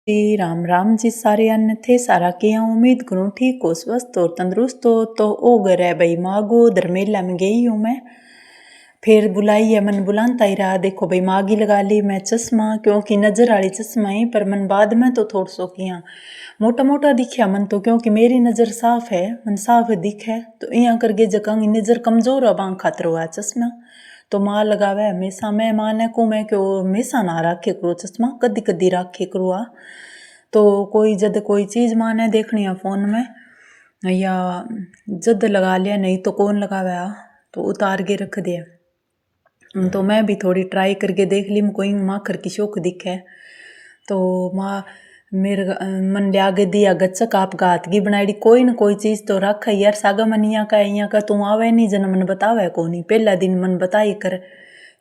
जी राम राम जी सारे अन्य थे सारा किया उम्मीद करूँ ठीक हो स्वस्थ और तंदुरुस्त हो। तो ओ घर है भाई मागो धर्मेला में गई हूँ मैं। फिर बुलाई है मन बुलाता ही रहा। देखो भाई मागी लगा ली मैं चश्मा क्योंकि नज़र वाली चश्मा ही पर मन बाद में तो थोड़ा सो किया मोटा मोटा दिखा मन तो क्योंकि मेरी नज़र साफ है मन साफ दिखे तो यहाँ करके जगह नज़र कमज़ोर है बांग खातर हुआ चश्मा तो माँ लगावे हमेशा मैं माँ ने को मैं क्यों हमेशा ना रखे करो चश्मा कदी कदी रखे करो आ तो कोई जद कोई चीज़ माँ ने देखनी है फ़ोन में या जद लगा लिया नहीं तो कौन लगावे आ तो उतार के रख दिया। तो मैं भी थोड़ी ट्राई करके देख ली कोई माँ खर की शौक दिखे तो माँ मेरे मन लिया के दिया गच्चक आप गात की बनाई कोई न कोई चीज़ तो रख यार सागा मन यहाँ का तू आवे नहीं जन मन बतावे को नहीं पहला दिन मन बताई कर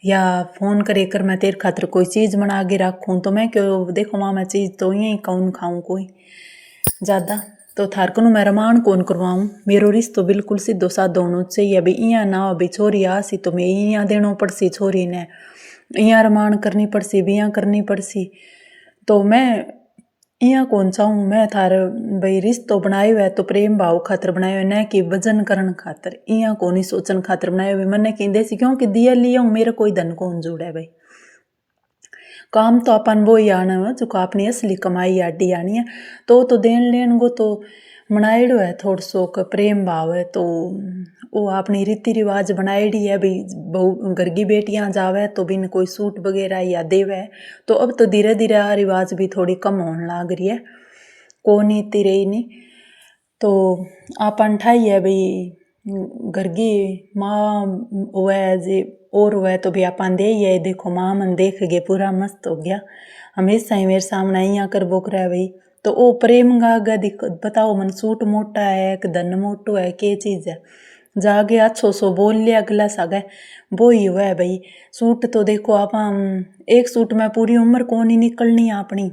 या फ़ोन करे कर मैं तेरे खातर कोई चीज़ बना के रखूँ तो मैं क्यों देखो माँ मैं चीज़ तो यहीं कौन खाऊँ कोई ज़्यादा तो थार कनु मैं रमान कौन करवाऊँ मेरो रिश्तो बिल्कुल सीधो साधो होना चाहिए अभी यहाँ ना अभी छोरी आसी तो मैं यहाँ देनो पड़सी छोरी ने यहाँ रमान करनी पड़सी भी यहाँ करनी पड़सी तो मैं यहाँ कौन चाहूँ मैं थार भाई रिश्तो बनाए हुआ तो प्रेम भाव खातर बनाए हुए न कि वजन करन खातर यहाँ को नहीं सोचन खातर बनाए हुए मैंने कहते सी क्योंकि दिया लिया मेरा कोई धन कौन जुड़ा है भाई काम तो अपन वो ही आना है जो अपनी असली कमाई आडी आनी है तो देन लेन गो तो बनाएड़ो है थोड़ा सो प्रेम भाव है तो वो अपनी रीति रिवाज बनाएड़ी है भाई बहु घर की बेटियां जावे तो बिन कोई सूट वगैरह या देवे तो अब तो धीरे धीरे आ रिवाज भी थोड़ी कम होने लग रही है को नहीं तिरे नहीं तो अपन ठाई है भाई घर की माँ हुआ जी और हुआ तो भी अपन दे ही देखो माँ मन देख गए पूरा मस्त हो गया हमेशा ही मेरे सामने यहाँ कर बोक रहा है भाई तो ओ प्रेम गागा बताओ मन सूट मोटा है कि धन मोटो है के चीज़ है जागे अच्छो सो बोल लिया अगला सागे वो ही हुआ है भाई सूट तो देखो आप एक सूट में पूरी उम्र को नहीं निकलनी है अपनी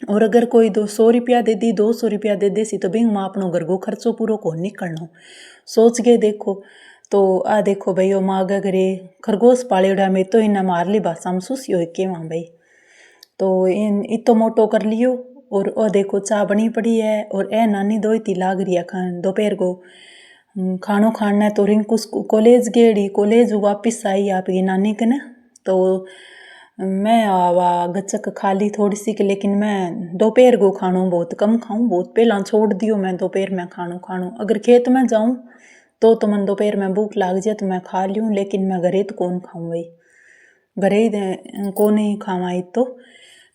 और अगर कोई 200 रुपया दे दी 200 रुपया दे दे सी तो बिंग माँ अपनो घर को खर्चो पूरा को निकलना सोच के देखो तो आ देखो भाई वो माँ घरे खरगोश पाले उड़ा में तो इन्हें मारली भाषा में सुसी हो के वहाँ भाई तो इन इतो मोटो कर लियो और ओ देखो चाय बनी पड़ी है और ए नानी दो ही लाग रही है खान दोपहर को खानो खाना तो रिंकू कॉलेज गेड़ी कॉलेज वापस आई आपकी नानी के ना तो मैं आवा गच्चक खा ली थोड़ी सी लेकिन मैं दोपहर को खानो बहुत कम खाऊं बहुत पहला छोड़ दियो मैं दोपहर में खानो अगर खेत में जाऊं तो मन दोपहर में भूख लाग जाए तो मैं खा लूँ लेकिन मैं घरे तो कौन खाऊं भाई घरे ही को नहीं खावा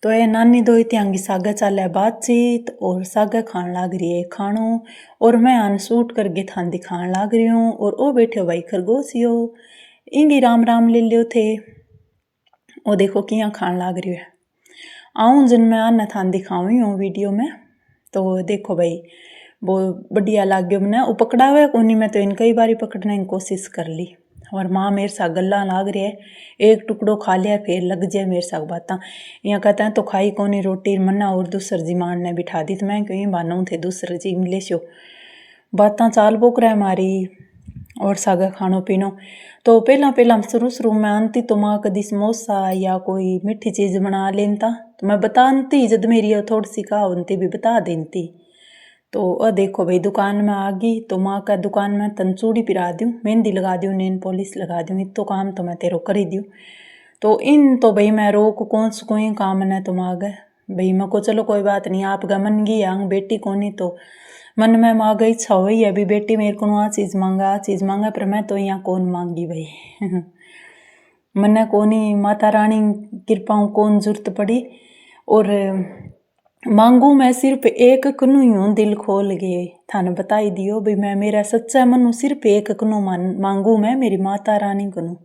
तो ये नानी दो इतनी सागा चाले बातचीत और सागा खान लाग रही है खानो और मैं अन सूट करके थान दिखान लाग रही हूँ और ओ बैठे भाई खरगोशियो इंगी राम राम ले लियो थे ओ देखो किया खान लाग रही है आऊँ जिन मैं आना थान दिखाऊँ हूँ वीडियो में तो देखो भाई वो बढ़िया लाग गयो मैंने वो पकड़ा हुआ है कोनी मैं तो इन कई बारी पकड़ने की कोशिश कर ली और माँ मेरे साथ गल्ला लाग रही है एक टुकड़ो खा लिया फिर लग जाए मेरे साथ बातें यहाँ कहते हैं तो खाई कोनी रोटी मन्ना और दूसर जी मान ने बिठा दी तो मैं क्यों बानू थे दूसर जी मिले शो बातें चाल बोक रहा है हमारी और सागा खानो पीनो तो पहला शुरू में आनती तो माँ कदी समोसा या कोई मीठी चीज़ बना लेता तो मैं बताती जब मेरी थोड़ी सी कहा उनती भी बता देती तो देखो भाई दुकान में आ गई तो माँ का दुकान में तन चूड़ी पिरा दूँ मेहंदी लगा दूँ नेल पॉलिश लगा दूँ इतो काम तो मैं तेरो कर ही दूँ तो इन तो भाई मैं रोक कौन सा कोई काम न तो माँ गए भाई मैं को चलो कोई बात नहीं आप गा मन गई आंग बेटी को नहीं तो मन में माँ गई इच्छा हुई है अभी बेटी मेरे को आ चीज़ मांगा पर मैं तो यहाँ कौन मांगी भाई मन्ने कोनी माता रानी कृपाओं कौन जरूरत पड़ी और मांगू मैं सिर्फ एक कनु ही हूँ दिल खोल गए थाने बताई दियो भाई मैं मेरा सच्चा मनु सिर्फ एक कनु मांगू मैं मेरी माता रानी कनु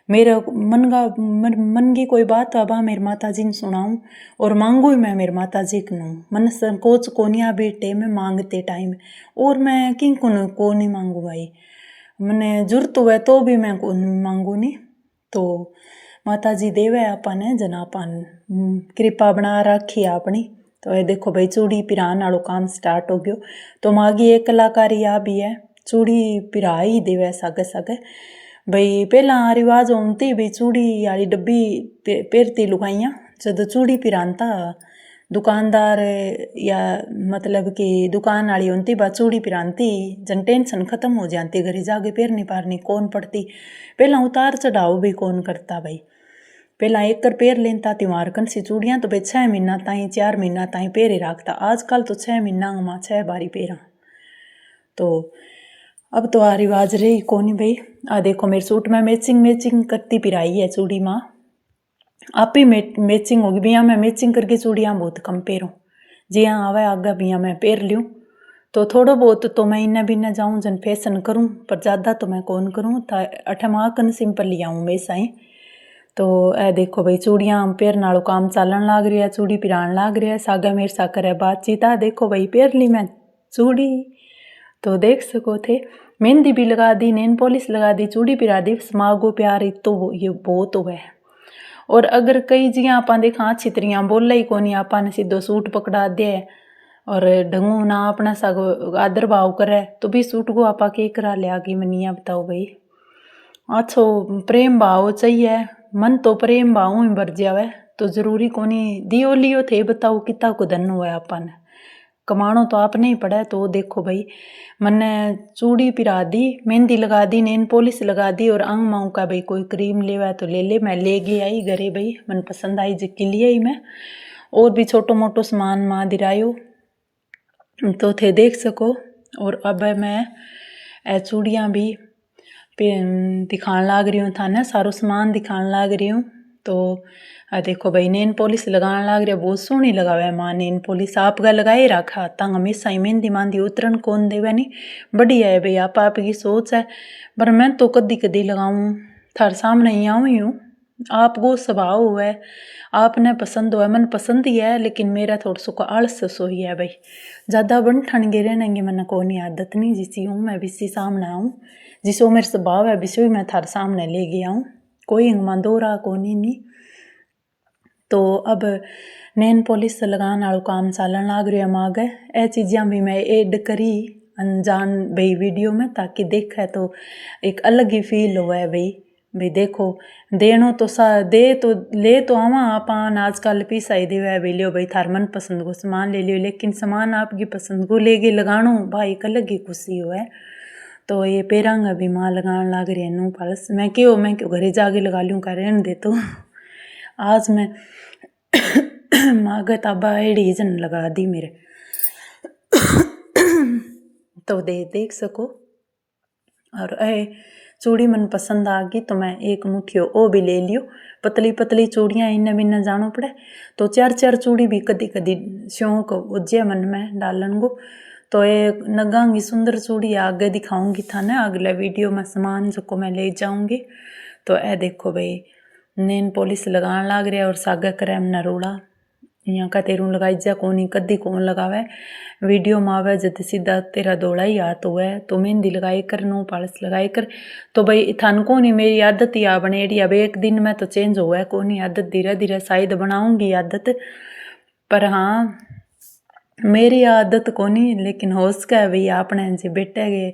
मेरा मन की कोई बात अब मेरी माता जी ने सुनाऊँ और मांगू ही मैं मेरी माता जी कनु मन संकोच कोनिया बेटे में मांगते टाइम और मैं किन को नहीं मांगू भाई मैंने जरूरत हुआ तो भी मैं को मांगू नहीं तो माता जी देवे अपन है जनापन कृपा बना रखी है अपनी तो ये देखो भाई चूड़ी पिरान वालों काम स्टार्ट हो गयो तो मागी एक कलाकारी आ भी है चूड़ी पिरा ही देवे सगे भाई पहला रिवाज होती भी चूड़ी वाली डब्बी पेरती लुगाइयाँ जब चूड़ी पिरानता दुकानदार या मतलब कि दुकान वाली होती बा चूड़ी पिरानती जन टेंशन खत्म हो जाती, घरे जाके पेरनी पारनी कौन पड़ती। पहला उतार चढ़ाव भी कौन करता भाई, पहला एक कर पेर लेता त्योहार कन सी चूड़ियाँ तो भाई 6 महीना ताई 4 महीना ताई पेरे रखता। आजकल तो 6 महीना में 6 बारी पेरा। तो अब तो आ रिवाज रही कौन भाई। आ देखो मेरे सूट में मैचिंग करती पिराई है चूड़ी माँ, आप ही मैचिंग होगी बिया मैं मैचिंग करके चूड़ियाँ बहुत कम पेरूँ, जी हाँ आवे आगे बिया मैं पेर लूँ। तो थोड़ा बहुत तो मैं इन्ना बिना जाऊँ जन फैशन करूँ, पर ज़्यादा तो मैं कौन करूँ। अठे माँ कन सिंपल लिया हूँ मैं साई। तो ए देखो भाई चूड़ियाँ पेर नालों काम चालन लाग रही है, चूड़ी पिरान लाग रही है, सागा मेरे सा करे बातचीत। आ देखो भाई पेर ली मैं चूड़ी, तो देख सको थे मेहंदी भी लगा दी, नेल पॉलिश लगा दी, चूड़ी पिरा दी, समागो प्यार तो ये बहुत हुआ है। और अगर कई जियाँ आप देखा छितरियाँ बोल ही कोनी, आपा ने सीधो सूट पकड़ा दे और ढंगू ना अपना सागो आदर भाव करे तो भी सूट को आपा के करा लिया कि मनिया बताओ भाई। अच्छो प्रेम भाव चाहिए, मन तो प्रेम भाव ही भर जावे तो जरूरी कोनी दियो लियो थे बताओ कितना को धन हुआ आपा ने, कमाणो तो आपने ही पड़ा है। तो देखो भाई मैंने चूड़ी पिरा दी, मेहंदी लगा दी, नेल पॉलिश लगा दी और अंग माऊ का भाई कोई क्रीम लेवा तो ले ले, मैं ले गई आई घरे भाई, मन पसंद आई जिक्की लिए ही मैं। और भी छोटो मोटो सामान माँ दिरायो तो थे देख सको। और अब मैं चूड़ियाँ भी दिखाने लाग रही हूँ था ना, सारो सामान दिखाने लाग रही हूँ। तो देखो भाई नेल पॉलिश लगाने लाग रही है, बहुत सोहनी लगावे माँ नेल पॉलिश, आप गा लगाए रखा तंग हमेशा ही मेहंदी मांदी उतरन कौन देवे नहीं, बढ़िया है भाई आप की सोच है। पर मैं तो कदी कदी लगाऊँ थार सामने ही आऊँ ही हूँ, आप वो स्वभाव हुआ है आपने पसंद हुआ, मन पसंद ही है, लेकिन मेरा थोड़ा सो आलस सो ही है भाई, ज़्यादा बन ठन गे रहनेंगे मैंने कोई आदत नहीं, जिसी हूँ मैं बिसी सामने आऊँ, जिसो मेरे स्वभाव है बिसो ही मैं थार सामने ले गया हूँ, कोई इंगमा दो रहा कोनी नहीं। तो अब नेल पॉलिश लगाने वालों काम चालन लाग रहा है मागे, ए चीज़ां भी मैं ऐड करी अनजान भाई वीडियो में, ताकि देखे तो एक अलग ही फील हुआ है भाई देखो देनो तो सा दे तो ले तो आवा आपान आजकल पीसा ही देवे भाई लियो भाई थार मन पसंद को सामान ले लियो, लेकिन सामान आपकी पसंद को लेके लगानो भाई एक अलग ही खुशी हुआ है। तो ये पेरांगा भी माँ लगान लाग रही है नू पालस, मैं क्यों घरे जाके लगा लूँ का रहने दे। तो आज मैं माँ ताबा एड़ी जन लगा दी मेरे तो देख सको। और चूड़ी मन पसंद आ गई तो मैं एक मुठियो ओ भी ले लियो, पतली पतली चूड़ियाँ इन्हें बिना जानो पड़े तो 4 चूड़ी भी कदी कदी शौक उज्जे मन में डालन गो। तो ये नगांगी सुंदर चूड़ी आगे दिखाऊंगी था ना अगले वीडियो में सामान जो को मैं ले जाऊंगी। तो ए देखो भाई नेल पॉलिश लगान लाग रहा और सागा करे हमने रोड़ा यहाँ का तेरू लगाई जा कोनी कदी कौन लगावे, वीडियो में आवे जब सीधा तेरा दौड़ा ही हाथ हुआ है तो मेहंदी लगाई कर नो पालस लगाई कर। तो भाई थान को नहीं मेरी आदत ही आ बनेड़ी, अब एक दिन में तो चेंज हुआ है कोनी आदत, धीरे धीरे शायद बनाऊंगी आदत, पर हाँ मेरी आदत कोनी, लेकिन हो सका है भाई आपने जी बेटे के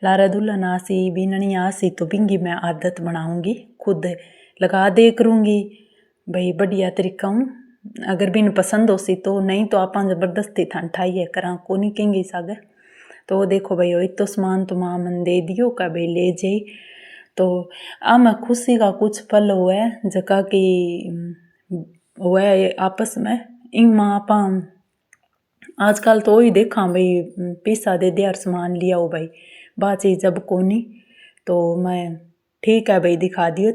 लारा दुल्हन आसी बीननी आसी तो बिंगी मैं आदत बनाऊंगी, खुद लगा दे करूँगी भाई बढ़िया तरीका हूँ। अगर बिन पसंद हो सी तो, नहीं तो आप ज़बरदस्ती थान ठाइए करा को नहीं कहेंगे सागर। तो देखो भाई वही तो सामान तो माँ मन दे दियो का भाई ले जाई। तो आ मैं खुशी का कुछ पल हुआ है जका कि हुआ है आपस में इन माँ आपा आजकल तो ही देखा भाई पैसा दे दिया सामान लिया हो भाई बात चीज जब कोनी। तो मैं ठीक है भाई दिखा दियो।